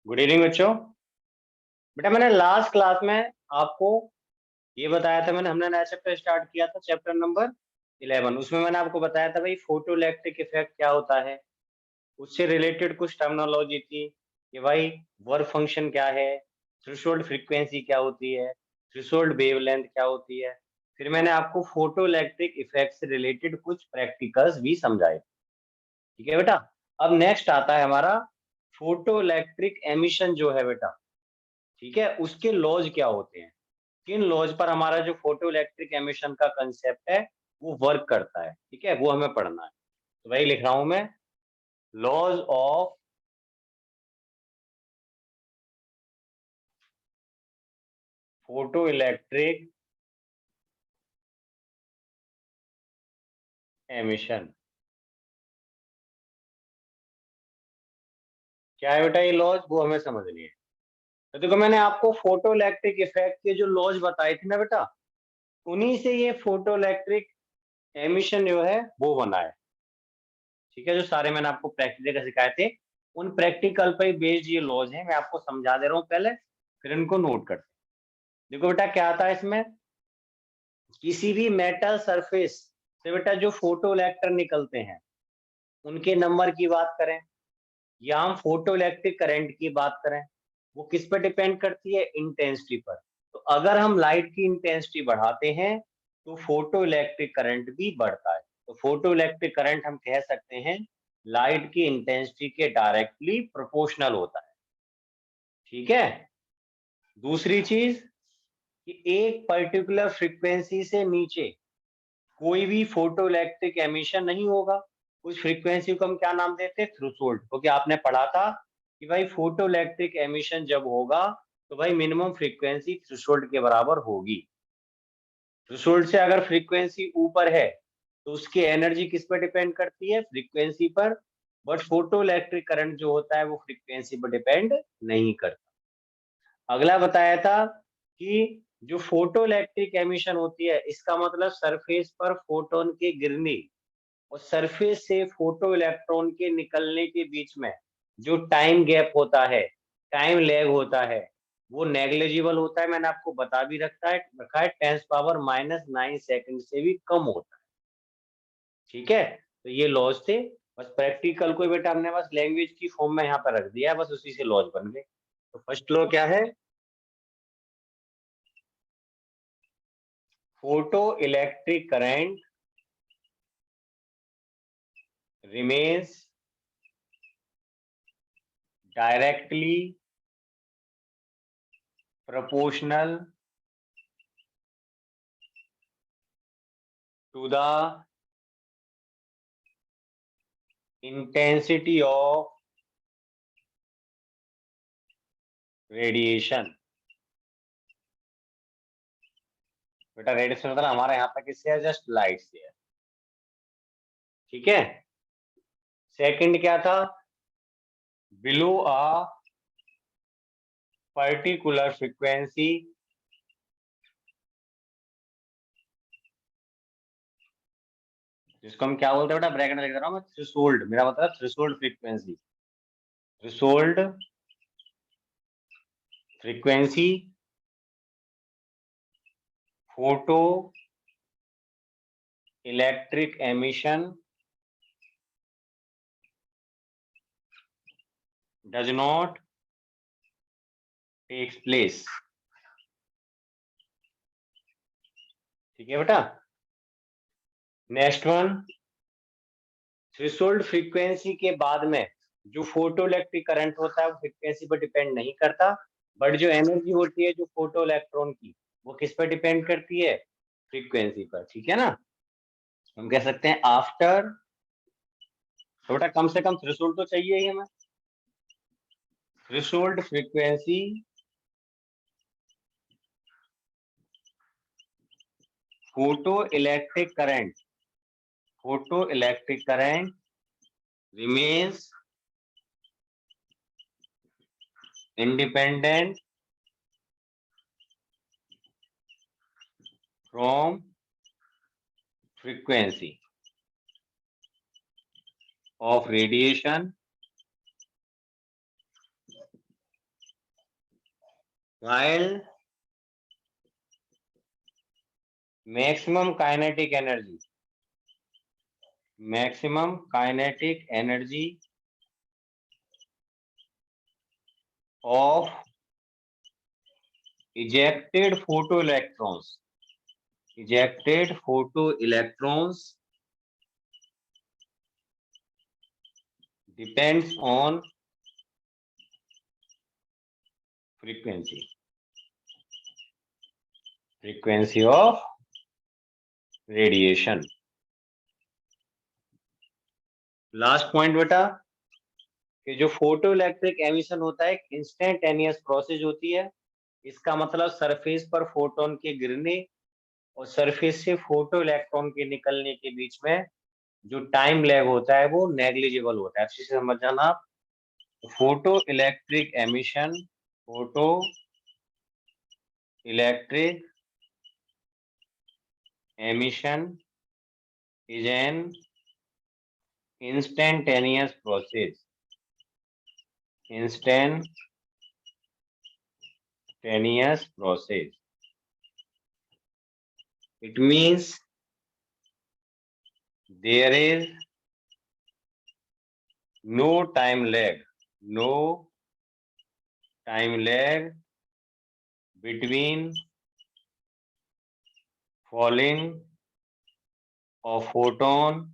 Good evening बच्चों। बेटा मैंने लास्ट क्लास में आपको ये बताया था, हमने नया चैप्टर स्टार्ट किया था, चैप्टर नंबर 11। उसमें मैंने आपको बताया था भाई फोटो इलेक्ट्रिक इफेक्ट क्या होता है। उससे रिलेटेड कुछ टर्मिनोलॉजी थी कि भाई वर्क फंक्शन क्या है, थ्रेशोल्ड फ्रीक्वेंसी क्या होती है, थ्रेशोल्ड वेवलेंथ क्या होती है। फिर मैंने आपको फोटो इलेक्ट्रिक इफेक्ट से रिलेटेड कुछ प्रैक्टिकल्स भी समझाए। ठीक है बेटा। अब नेक्स्ट आता है हमारा फोटो इलेक्ट्रिक एमिशन जो है बेटा। ठीक है, उसके लॉज क्या होते हैं, किन लॉज पर हमारा जो फोटो इलेक्ट्रिक एमिशन का कंसेप्ट है वो वर्क करता है। ठीक है, वो हमें पढ़ना है। तो वही लिख रहा हूं मैं, laws of photo electric emission. क्या है बेटा ये लॉज, वो हमें समझनी है। तो देखो मैंने आपको फोटो इलेक्ट्रिक इफेक्ट के जो लॉज बताए थे ना बेटा, उन्हीं से ये फोटो इलेक्ट्रिक एमिशन जो है वो बना है। ठीक है, जो सारे मैंने आपको प्रैक्टिकल सिखाए थे उन प्रैक्टिकल पर ही बेस्ड ये लॉज है। मैं आपको समझा दे रहा हूँ पहले, फिर इनको नोट करते हैं। देखो बेटा क्या आता है इसमें, किसी भी मेटल सरफेस से बेटा जो फोटो इलेक्ट्रॉन निकलते हैं उनके नंबर की बात करें या हम फोटो इलेक्ट्रिक करंट की बात करें, वो किस पर डिपेंड करती है, इंटेंसिटी पर। तो अगर हम लाइट की इंटेंसिटी बढ़ाते हैं तो फोटो इलेक्ट्रिक करंट भी बढ़ता है। तो फोटो इलेक्ट्रिक करंट हम कह सकते हैं लाइट की इंटेंसिटी के डायरेक्टली प्रोपोर्शनल होता है। ठीक है। दूसरी चीज कि एक पर्टिकुलर फ्रीक्वेंसी से नीचे कोई भी फोटो इलेक्ट्रिक एमिशन नहीं होगा। उस फ्रीक्वेंसी को हम क्या नाम देते हैं, थ्रेशोल्ड। क्योंकि आपने पढ़ा था कि भाई फोटो इलेक्ट्रिक एमिशन जब होगा तो भाई मिनिमम फ्रीक्वेंसी थ्रेशोल्ड के बराबर होगी। थ्रेशोल्ड से अगर फ्रीक्वेंसी ऊपर है तो उसकी एनर्जी किस पर डिपेंड करती है, फ्रीक्वेंसी पर। बट फोटो इलेक्ट्रिक करंट जो होता है वो फ्रीक्वेंसी पर डिपेंड नहीं करता। अगला बताया था कि जो फोटो इलेक्ट्रिक एमिशन होती है इसका मतलब सरफेस पर फोटोन के गिरने और सरफेस से फोटो इलेक्ट्रॉन के निकलने के बीच में जो टाइम गैप होता है, टाइम लैग होता है, वो नेग्लिजिबल होता है। मैंने आपको बता भी रखा है 10⁻⁹ सेकंड से भी कम होता है। ठीक है, तो ये लॉज थे। बस प्रैक्टिकल को बेटा हमने बस लैंग्वेज की फॉर्म में यहाँ पर रख दिया है, बस उसी से लॉज बन गए। तो फर्स्ट लॉ क्या है, photo electric current remains directly proportional to the intensity of radiation। बेटा रेडिएशन मतलब हमारे यहाँ तक किससे है, जस्ट लाइट से है। ठीक है। सेकंड क्या था, बिलो अ पर्टिकुलर फ्रीक्वेंसी जिसको हम क्या बोलते हैं बेटा, ब्रैकेट में लिख रहा हूँ मैं, थ्रेशोल्ड। मेरा मतलब threshold frequency, threshold frequency photo electric emission does not takes place. ठीक है बेटा। नेक्स्ट वन, थ्रेशोल्ड फ्रीक्वेंसी के बाद में जो फोटो इलेक्ट्रिक करंट होता है वो फ्रीक्वेंसी पर डिपेंड नहीं करता, बट जो एनर्जी होती है जो फोटो इलेक्ट्रॉन की वो किस पर डिपेंड करती है, फ्रीक्वेंसी पर। ठीक है ना। हम कह सकते हैं आफ्टर, तो बेटा कम से कम थ्रेशोल्ड तो चाहिए ही हमें। Threshold frequency photo electric current, photo electric current remains independent from frequency of radiation while maximum kinetic energy of ejected photoelectrons depends on frequency of radiation. Last point बेटा कि जो फोटो इलेक्ट्रिक एमिशन होता है एक instantaneous process होती है। इसका मतलब सरफेस पर फोटोन के गिरने और सरफेस से फोटो इलेक्ट्रॉन के निकलने के बीच में जो टाइम लैग होता है वो नेग्लिजिबल होता है। अच्छे से समझ जाना आप। Photo electric emission is an instantaneous process. It means there is no time lag between falling of photon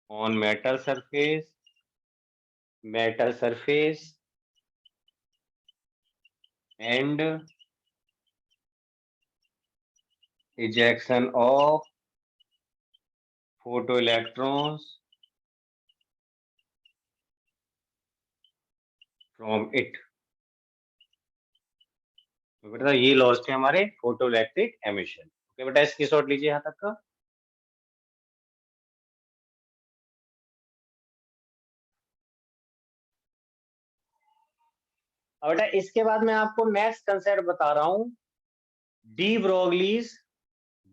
on metal surface and ejection of photoelectrons from it। तो बेटा ये लॉस थे हमारे फोटो इलेक्ट्रिक एमिशन। ओके बेटा इसकी short लीजिए यहाँ तक का। और बेटा इसके बाद मैं आपको नेक्स्ट कंसेप्ट बता रहा हूँ, D Broglie's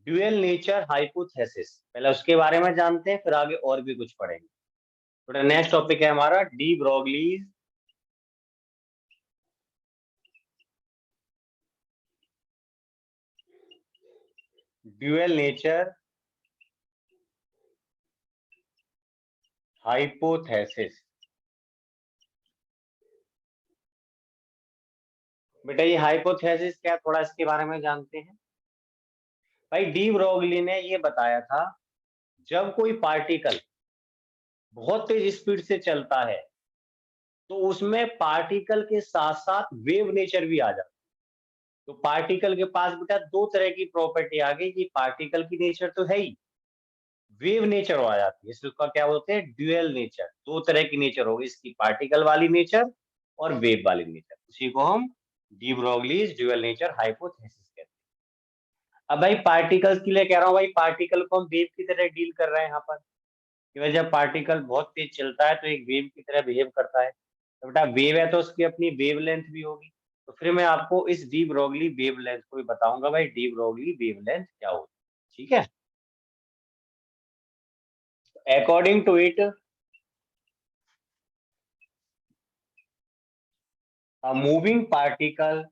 dual nature hypothesis. पहले उसके बारे में जानते हैं फिर आगे और भी कुछ पढ़ेंगे। बेटा नेक्स्ट टॉपिक है हमारा D Broglie's dual nature hypothesis. बेटा ये हाइपोथेसिस क्या, थोड़ा इसके बारे में जानते हैं। भाई डी ब्रोगली ने ये बताया था जब कोई पार्टिकल बहुत तेज स्पीड से चलता है तो उसमें पार्टिकल के साथ साथ वेव नेचर भी आ जाता है। तो पार्टिकल के पास बेटा दो तरह की प्रॉपर्टी आ गई कि पार्टिकल की नेचर तो है ही, वेव नेचर आ जाती है। इसलिए उसका क्या बोलते हैं, ड्यूअल नेचर। दो तरह की नेचर होगी इसकी, पार्टिकल वाली नेचर और वेव वाली नेचर। उसी को हम D Broglie's dual nature hypothesis कहते हैं। अब भाई पार्टिकल्स के लिए कह रहा हूँ, भाई पार्टिकल को हम वेव की तरह डील कर रहे हैं यहाँ पर कि भाई जब पार्टिकल बहुत तेज चलता है तो एक वेव की तरह बिहेव करता है। तो बेटा वेव है तो उसकी अपनी वेव लेंथ भी होगी। तो फिर मैं आपको इस डी ब्रोगली वेव लेंथ को भी बताऊंगा, भाई डी ब्रोगली वेव लेंथ क्या होती है। ठीक है, according to it a moving particle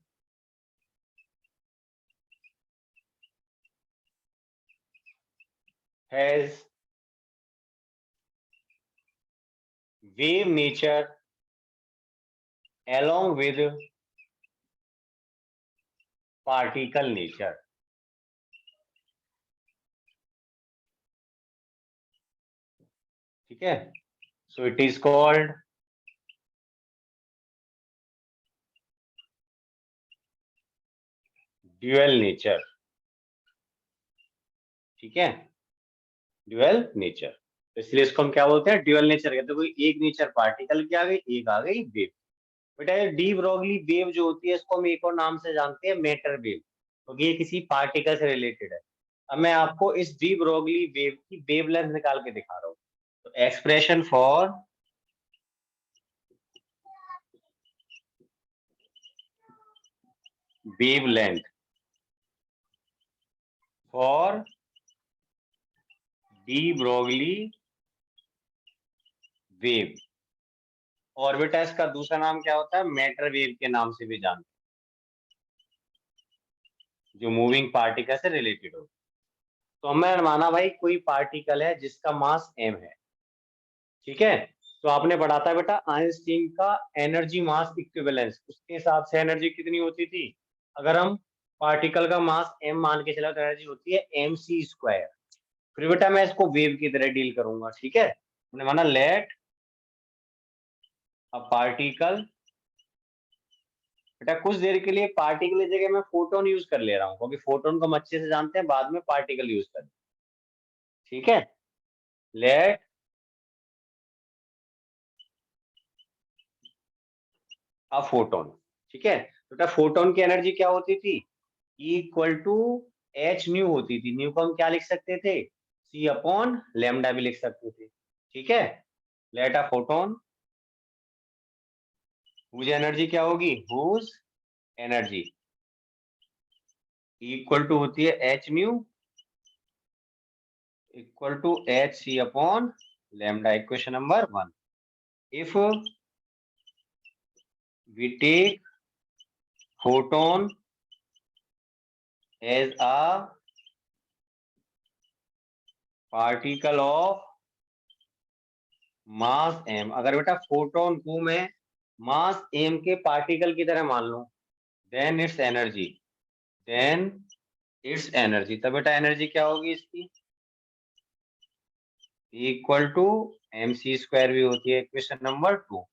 has wave nature along with particle nature। ठीक है, so it is called dual nature. ठीक है, ड्यूअल नेचर, तो इसलिए इसको हम क्या बोलते हैं, ड्यूअल नेचर कहते हैं। कोई एक नेचर पार्टिकल की आ गई, एक आ गई वेव। बेटा ये डी ब्रोगली वेव जो होती है इसको हम एक और नाम से जानते हैं मैटर वेव, क्योंकि ये किसी पार्टिकल से रिलेटेड है। अब मैं आपको इस डी ब्रोगली वेव की वेव लेंथ निकाल के दिखा रहा हूँ। तो expression for wave length for de Broglie wave orbits का दूसरा नाम क्या होता है? मैटर वेव के नाम से भी जानते हैं, जो मूविंग पार्टिकल से रिलेटेड हो। तो हमें माना भाई कोई पार्टिकल है जिसका मास m है, ठीक है। तो आपने पढ़ा था बेटा आइंस्टीन का एनर्जी मास इक्विवेलेंस, उसके हिसाब से एनर्जी कितनी होती थी? अगर हम पार्टिकल का मास m मान के चला तो एनर्जी होती है mc²। फिर बेटा मैं इसको वेव की तरह डील करूंगा, ठीक है। मैंने माना लेट अ पार्टिकल, बेटा कुछ देर के लिए पार्टिकल की जगह मैं फोटोन यूज कर ले रहा हूँ, क्योंकि फोटोन को हम अच्छे से जानते हैं, बाद में पार्टिकल यूज कर, ठीक है। लेट अ फोटोन, ठीक है। बेटा फोटोन की एनर्जी क्या होती थी? इक्वल टू एच न्यू होती थी। न्यू को हम क्या लिख सकते थे? सी अपॉन लेमडा भी लिख सकते थे, ठीक है। Let a photon, whose energy क्या होगी? हुज एनर्जी इक्वल टू होती है H nu equal to H C upon lambda. Equation number 1। If we take photon as a particle of mass m, अगर बेटा फोटोन को मैं मास m के particle की तरह मान लूं, then its energy, then its energy, तब बेटा एनर्जी क्या होगी इसकी? इक्वल टू mc² भी होती है। Equation number 2।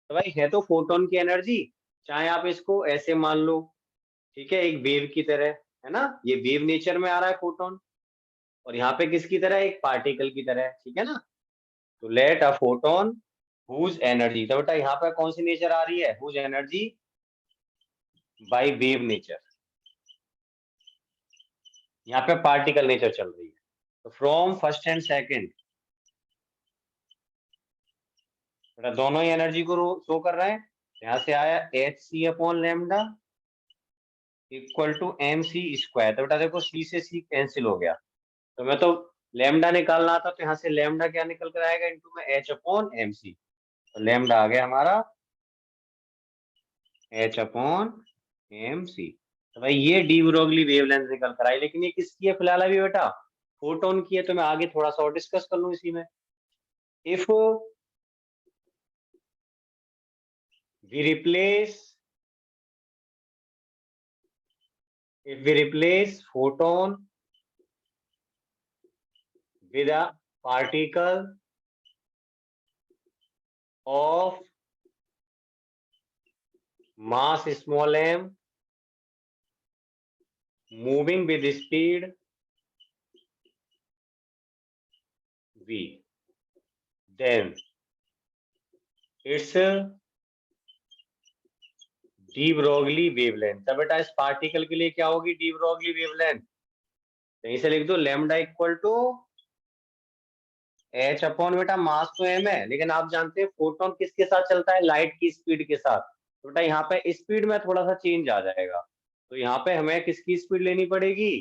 तो भाई है तो फोटोन की एनर्जी, चाहे आप इसको ऐसे मान लो, ठीक है, एक वेव की तरह, है ना, ये वेव नेचर में आ रहा है फोटोन, और यहाँ पे किसकी तरह? एक पार्टिकल की तरह, ठीक है ना। तो let a photon whose energy, तो बेटा यहाँ पे कौन सी नेचर आ रही है? Whose energy by wave nature, यहाँ पे पार्टिकल नेचर चल रही है। तो फ्रॉम फर्स्ट एंड सेकंड, बेटा दोनों ही एनर्जी को शो कर रहे हैं। यहाँ से आया h C upon lambda equal to mc²। तो बेटा देखो सी से सी कैंसिल हो गया, तो मैं तो लेमडा निकालना था, तो यहाँ से लेमडा क्या निकल कर आएगा? इनटू में एच अपॉन mc। तो लेमडा आ गया हमारा एच अपॉन mc। तो भाई ये डी ब्रोगली वेवलेंथ निकल कर आई, लेकिन ये किसकी है फिलहाल अभी बेटा? फोटोन की है। तो मैं आगे थोड़ा सा और डिस्कस कर लूं इसी में। If we replace if we replace photon with a particle of mass small m moving with speed v, then its D Broglie wavelength, तब बेटा इस पार्टिकल के लिए क्या होगी डी ब्रोगली वेवलेंथ? यहीं से लिख दो lambda equal to h upon, बेटा मास तो एम है, लेकिन आप जानते हैं फोटोन किसके साथ चलता है? लाइट की स्पीड के साथ। तो बेटा यहाँ पे स्पीड में थोड़ा सा चेंज आ जाएगा, तो यहाँ पे हमें किसकी स्पीड लेनी पड़ेगी?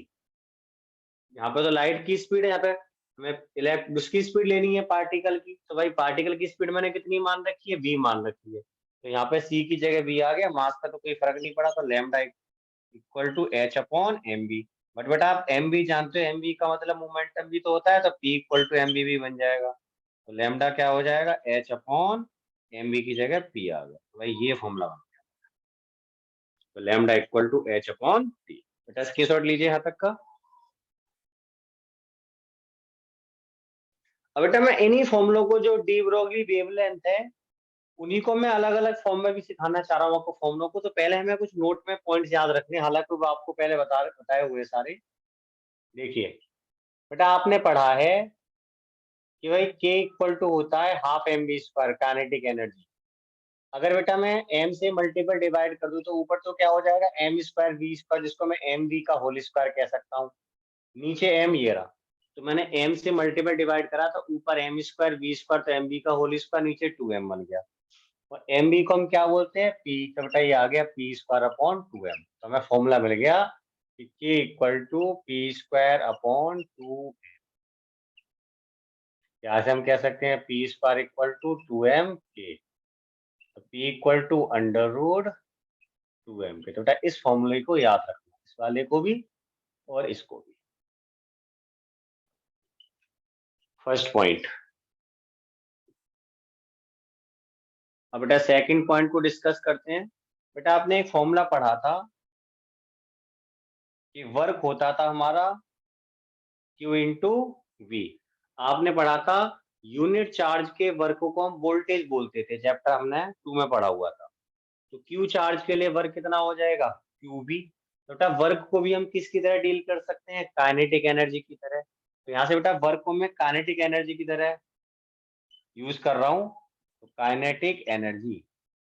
यहाँ पे तो लाइट की स्पीड है, यहाँ पे हमें इलेक्ट उसकी स्पीड लेनी है पार्टिकल की। तो भाई पार्टिकल की स्पीड मैंने कितनी मान रखी है? v मान रखी है। तो यहाँ पे c की जगह v आ गया, मास का तो कोई फर्क नहीं पड़ा, तो lambda equal to h upon m v. But बेटा आप एम बी जानते हो, एम बी का मतलब मोमेंटम भी तो होता है, तो p equal to m v भी बन जाएगा। तो लेमडा क्या हो जाएगा? एच अपॉन एम बी की जगह पी आ गया। तो भाई ये फॉर्मूला बन गया। तो lambda equal to h upon p. बेटा स्क्रीनशॉट लीजिए यहाँ तक का। अब बेटा मैं इन्हीं फॉर्मूलों को, जो डी ब्रोगली वेवलेंथ है, उन्हीं को मैं अलग अलग फॉर्म में भी सिखाना चाह रहा हूँ आपको फॉर्मूलों को। तो पहले हमें कुछ नोट में पॉइंट्स याद रखने हैं, हालांकि वो आपको पहले बताए हुए सारे। देखिए बेटा आपने पढ़ा है कि भाई k इक्वल टू होता है half m v square kinetic energy. अगर बेटा मैं m से मल्टीपल डिवाइड कर दूं तो ऊपर तो क्या हो जाएगा? m²v², जिसको मैं एम वी का होल स्क्वायर कह सकता हूँ। नीचे m ये रहा, तो मैंने m से मल्टीपल डिवाइड करा तो ऊपर m²v² तो एम वी का होल स्क्वायर, नीचे 2m बन गया। और एम बी को हम क्या बोलते हैं? पी। तो बेटा ये आ गया p² अपॉन 2m। तो हमें फॉर्मूला मिल गया कि k equal to p² upon 2। यहाँ से हम कह सकते हैं p² equal to 2m k। P equal to under root 2m k. तो बेटा इस फॉर्मूले को याद रखना, इस वाले को भी और इसको भी। First point. अब बेटा सेकंड पॉइंट को डिस्कस करते हैं। बेटा आपने एक फॉर्मूला पढ़ा था कि वर्क होता था हमारा Q इंटू वी। आपने पढ़ा था यूनिट चार्ज के वर्क को हम वोल्टेज बोलते थे, चैप्टर हमने 2 में पढ़ा हुआ था। तो Q चार्ज के लिए वर्क कितना हो जाएगा, QV। तो बेटा वर्क को भी हम किसकी तरह डील कर सकते हैं, काइनेटिक एनर्जी की तरह। तो यहाँ से बेटा वर्क को मैं काइनेटिक एनर्जी की तरह यूज कर रहा हूँ। तो काइनेटिक एनर्जी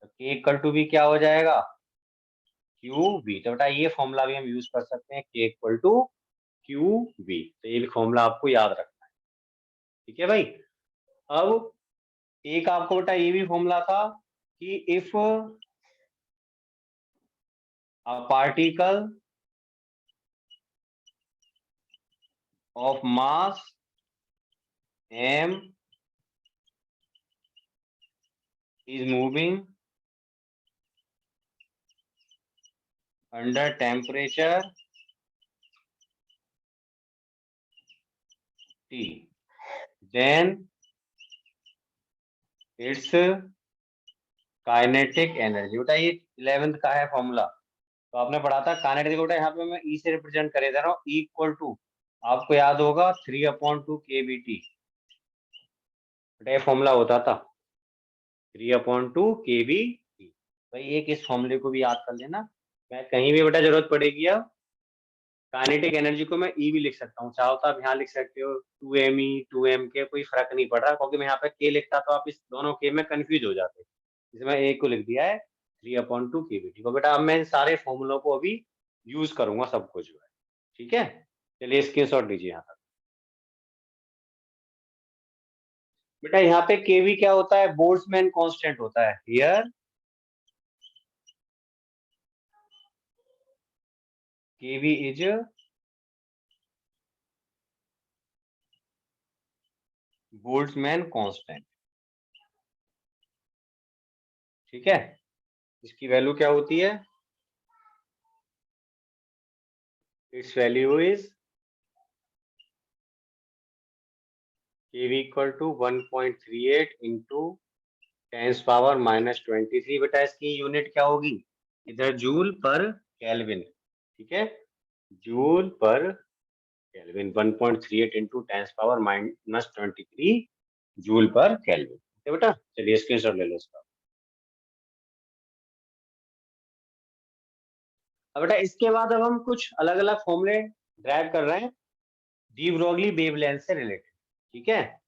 तो K इक्वल टू भी क्या हो जाएगा, QV। तो बेटा ये फॉर्मूला भी हम यूज कर सकते हैं, K इक्वल टू QV। तो ये भी फॉर्मूला आपको याद रखना है, ठीक है भाई। अब एक आपको बेटा ये भी फॉर्मूला था कि if a particle of mass m is moving under temperature T, then its kinetic energy. बेटा ये 11th का है फॉर्मूला, तो आपने पढ़ा था काइनेटिक। बेटा यहाँ पे मैं E से रिप्रेजेंट करे दे रहा हूँ, E इक्वल टू आपको याद होगा 3/2 kBT। बेटा ये फॉर्मूला होता था 3/2 kBT। भाई एक इस फॉर्मूले को भी याद कर लेना, मैं कहीं भी बेटा जरूरत पड़ेगी अब काइनेटिक एनर्जी को मैं ई भी लिख सकता हूँ, चाहो तो आप यहाँ लिख सकते हो 2me 2m के, कोई फर्क नहीं पड़ रहा, क्योंकि मैं यहाँ पे के लिखता तो आप इस दोनों के में कंफ्यूज हो जाते। इसमें ए को लिख दिया है 3/2 kBT को। बेटा अब मैं इन सारे फॉर्मूलों को अभी यूज करूंगा सबको जो है, ठीक है। चलिए स्क्रीनशॉट लीजिए यहाँ तक। बेटा यहाँ पे केवी क्या होता है, बोल्ट्जमैन कांस्टेंट होता है। Here kb is Boltzmann constant, ठीक है। इसकी वैल्यू क्या होती है, it's value is kb equal to 1.38 into 10⁻⁻23। बेटा इसकी यूनिट क्या होगी, इधर जूल पर केल्विन, ठीक है। जूल पर केल्विन 1.38 इंटू 10⁻⁻23 जूल पर केल्विन, ठीक है बेटा। चलिए स्क्रीनशॉट ले लो इसका। अब बेटा इसके बाद अब हम कुछ अलग अलग फॉर्मूले ड्राइव कर रहे हैं डी ब्रोगली वेवलेंथ से रिलेटेड, ठीक है।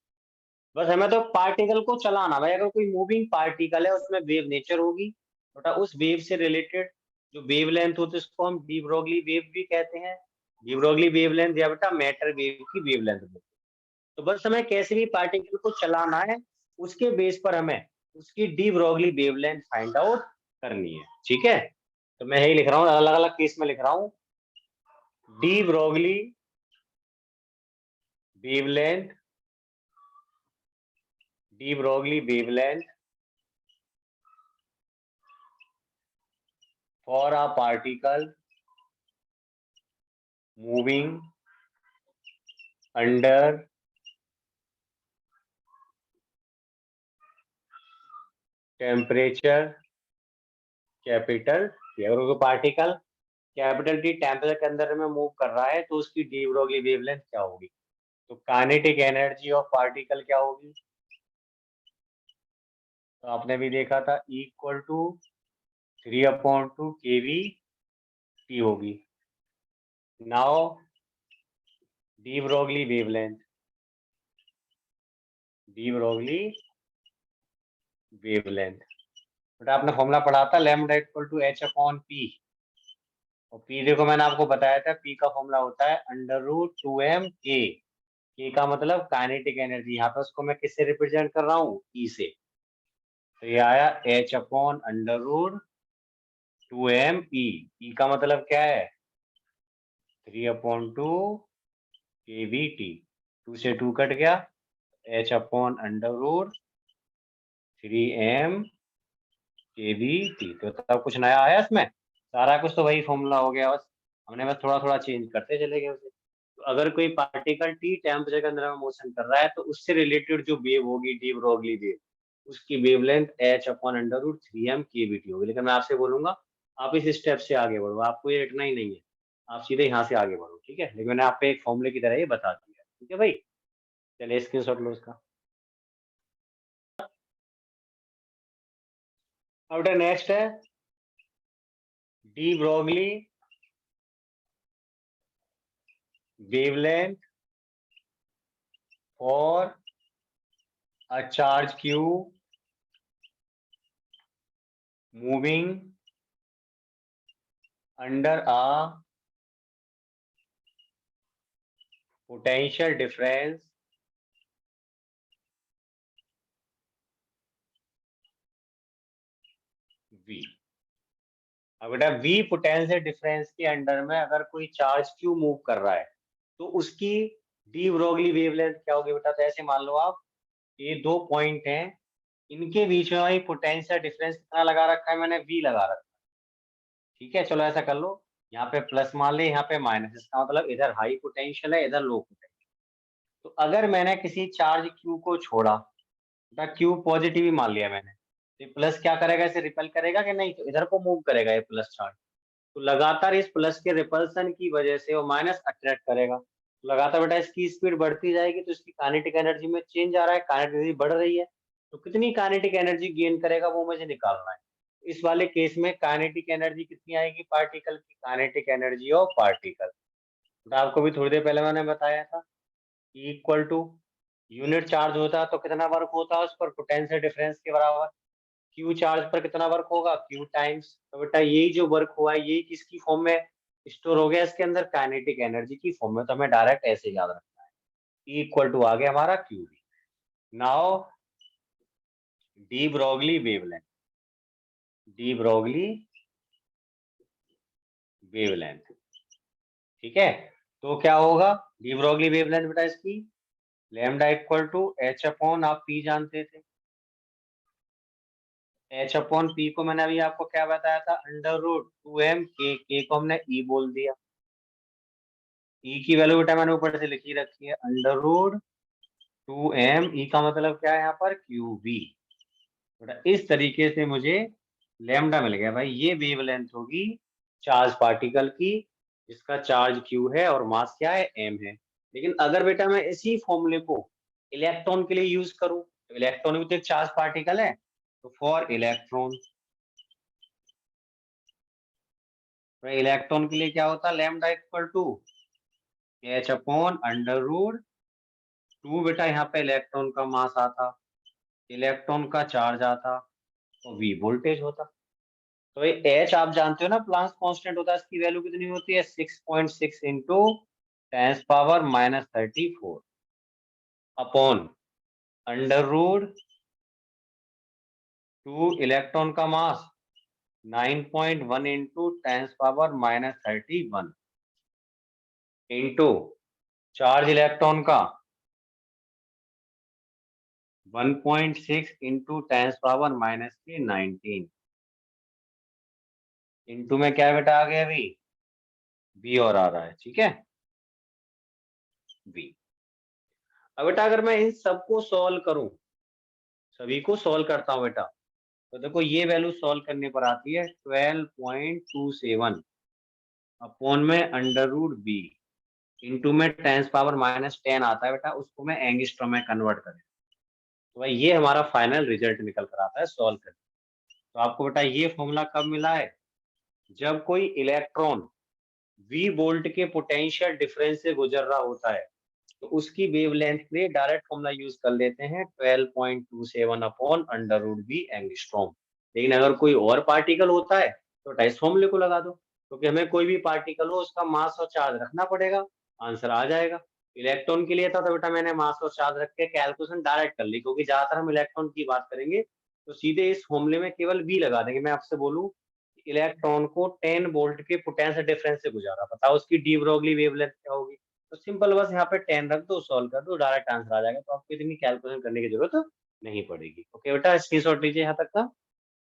बस हमें तो पार्टिकल को चलाना भाई, अगर कोई मूविंग पार्टिकल है उसमें वेव नेचर होगी, बेटा उस वेव से रिलेटेड जो वेव लेंथ होती है उसको हम डी ब्रोगली वेव भी कहते हैं। डी ब्रोगली वेव लेंथ या बेटा मैटर वेव की वेव लेंथ बोलते हैं। तो बस हमें कैसे भी पार्टिकल को चलाना है, उसके बेस पर हमें उसकी de Broglie wave length find out करनी है, ठीक है। तो मैं यही लिख रहा हूँ, अलग अलग केस में लिख रहा हूँ। D Broglie wavelength, de Broglie wavelength for a particle moving under temperature capital T. अगर कोई पार्टिकल कैपिटल टी टेम्परेचर के अंदर में मूव कर रहा है तो उसकी डी ब्रोगली वेवलेंथ क्या होगी, तो काइनेटिक एनर्जी ऑफ पार्टिकल क्या होगी, तो आपने भी देखा था इक्वल टू 3/2 kV टी होगी। Now de Broglie wavelength, de Broglie wavelength बेटा आपने फॉर्मूला पढ़ा था लैम्डा इक्वल टू h/p। और पी देखो मैंने आपको बताया था, पी का फॉर्मूला होता है √2m k। के का मतलब काइनेटिक एनर्जी, यहाँ पे उसको मैं किससे रिप्रेजेंट कर रहा हूँ, ई से। तो ये आया h/√2m ई। ई का मतलब क्या है, 3/2 kVT। 2 से 2 कट गया, h/√3m KBT। तो तब कुछ नया आया इसमें? सारा कुछ तो वही फॉर्मूला हो गया, बस हमने बस थोड़ा थोड़ा चेंज करते चले गए उसे। तो अगर कोई पार्टिकल T टेम्परेचर के अंदर मोशन कर रहा है तो उससे रिलेटेड जो वेव होगी डी ब्रोगली वेव, उसकी वेवलेंथ h/√3m/kBT होगी। लेकिन मैं आपसे बोलूंगा आप इस स्टेप से आगे बढ़ो, आपको ये रटना ही नहीं है, आप सीधे यहाँ से आगे बढ़ो, ठीक है। लेकिन मैंने आपको एक फॉर्मूले की तरह ये बता दिया, ठीक है भाई। चलिए स्क्रीनशॉट लो इसका। अब बेटा नेक्स्ट है D Broglie wavelength for a charge q moving under a potential difference v। अब बेटा v पोटेंशियल डिफरेंस के अंडर में अगर कोई चार्ज q मूव कर रहा है तो उसकी डी ब्रोगली वेवलेंथ क्या होगी बेटा? तो ऐसे मान लो आप, ये दो पॉइंट हैं, इनके बीच में भाई पोटेंशियल डिफरेंस कितना लगा रखा है मैंने? v लगा रखा है, ठीक है। चलो ऐसा कर लो, यहाँ पे प्लस मान ले, यहाँ पे माइनस, इसका मतलब इधर हाई पोटेंशियल है, इधर लो पोटेंशियल। तो अगर मैंने किसी चार्ज q को छोड़ा, क्यू पॉजिटिव ही मान लिया मैंने, तो प्लस क्या करेगा? इसे रिपेल करेगा कि नहीं? तो इधर को मूव करेगा ये प्लस चार्ज। तो लगातार इस प्लस के रिपल्सन की वजह से वो माइनस अट्रैक्ट करेगा, तो लगातार बेटा इसकी स्पीड बढ़ती जाएगी, तो इसकी काइनेटिक एनर्जी में चेंज आ रहा है, काइनेटिक एनर्जी बढ़ रही है। तो कितनी काइनेटिक एनर्जी गेन करेगा वो मुझे निकालना है। इस वाले केस में काइनेटिक एनर्जी कितनी आएगी पार्टिकल की? काइनेटिक एनर्जी ऑफ पार्टिकल, तो आपको भी थोड़ी देर पहले मैंने बताया था, इक्वल टू यूनिट चार्ज होता तो कितना वर्क होता है उस पर? पोटेंशियल डिफरेंस के बराबर। क्यू चार्ज पर कितना वर्क होगा? Q times. तो बेटा यही जो वर्क हुआ है यही किसकी फॉर्म में स्टोर हो गया? इसके अंदर काइनेटिक एनर्जी की फॉर्म में। तो हमें डायरेक्ट ऐसे याद रखना है, इक्वल टू आ गया हमारा q v. Now de Broglie wavelength, de Broglie wavelength, ठीक है। तो क्या होगा डी ब्रोगली वेवलेंथ बेटा? इसकी lambda equal to h upon, आप पी जानते थे, एच अपॉन पी को मैंने अभी आपको क्या बताया था? अंडर रूट 2m, के को हमने ई बोल दिया। ई की वैल्यू बेटा मैंने ऊपर से लिखी रखी है, अंडर रूट 2m। ई का मतलब क्या है यहाँ पर? Q v. बेटा इस तरीके से मुझे लैम्डा मिल गया भाई, ये वेवलेंथ होगी चार्ज पार्टिकल की, जिसका चार्ज क्यू है और मास क्या है? एम है। लेकिन अगर बेटा मैं इसी फॉर्मूले को इलेक्ट्रॉन के लिए यूज करूं, तो इलेक्ट्रॉन भी तो एक चार्ज पार्टिकल है, तो फॉर इलेक्ट्रॉन, इलेक्ट्रॉन के लिए क्या होता है? Lambda equal to h upon under root 2। बेटा यहाँ पे इलेक्ट्रॉन का मास आता, इलेक्ट्रॉन का चार्ज आता, तो वी वोल्टेज होता। तो ये एच आप जानते हो ना, प्लांक्स कांस्टेंट होता है, इसकी वैल्यू कितनी होती है? 6.6 into 10⁻34 upon under root 2 electron का mass 9.1 into 10⁻31 into charge electron का 1.6 इंटू 10⁻19 इंटू में क्या बेटा आ गया? अभी बी और आ रहा है, ठीक है, बी। अब बेटा अगर मैं इन सबको सॉल्व करूं, सभी को सॉल्व करता हूं बेटा, तो देखो ये वैल्यू सॉल्व करने पर आती है 12.27 अपॉन में अंडर रूट 2 इंटू में 10⁻−10 आता है बेटा, उसको मैं एंगस्ट्रॉम में कन्वर्ट करें, तो भाई ये हमारा फाइनल रिजल्ट निकल कर आता है सॉल्व करके। तो आपको बेटा ये फॉर्मूला कब मिला है? जब कोई इलेक्ट्रॉन वी वोल्ट के पोटेंशियल डिफरेंस से गुजर रहा होता है, तो उसकी वेवलेंथ के लिए डायरेक्ट फॉर्मूला यूज कर लेते हैं 12.27 अपॉन अंडर रूट 2 एंगस्ट्रॉम। लेकिन अगर कोई और पार्टिकल होता है तो इस फॉर्मूले को लगा दो, क्योंकि हमें कोई भी पार्टिकल हो उसका मास और चार्ज रखना पड़ेगा, आंसर आ जाएगा। इलेक्ट्रॉन के लिए था तो बेटा मैंने मास और चार्ज रख के कैलकुलेशन डायरेक्ट कर ली, क्योंकि ज्यादातर हम इलेक्ट्रॉन की बात करेंगे तो सीधे इस फॉर्मूले में केवल वी लगा देंगे। मैं आपसे बोलूं इलेक्ट्रॉन को 10 वोल्ट के पोटेंशियल डिफरेंस से गुजारा, बताओ उसकी डी ब्रोगली वेवलेंथ क्या होगी? तो सिंपल बस यहाँ पे 10 रख दो, सॉल्व कर दो, डायरेक्ट आंसर आ जाएगा, तो आपको इतनी कैलकुलेशन करने की जरूरत नहीं पड़ेगी। ओके बेटा स्क्रीनशॉट लीजिए यहाँ तक का।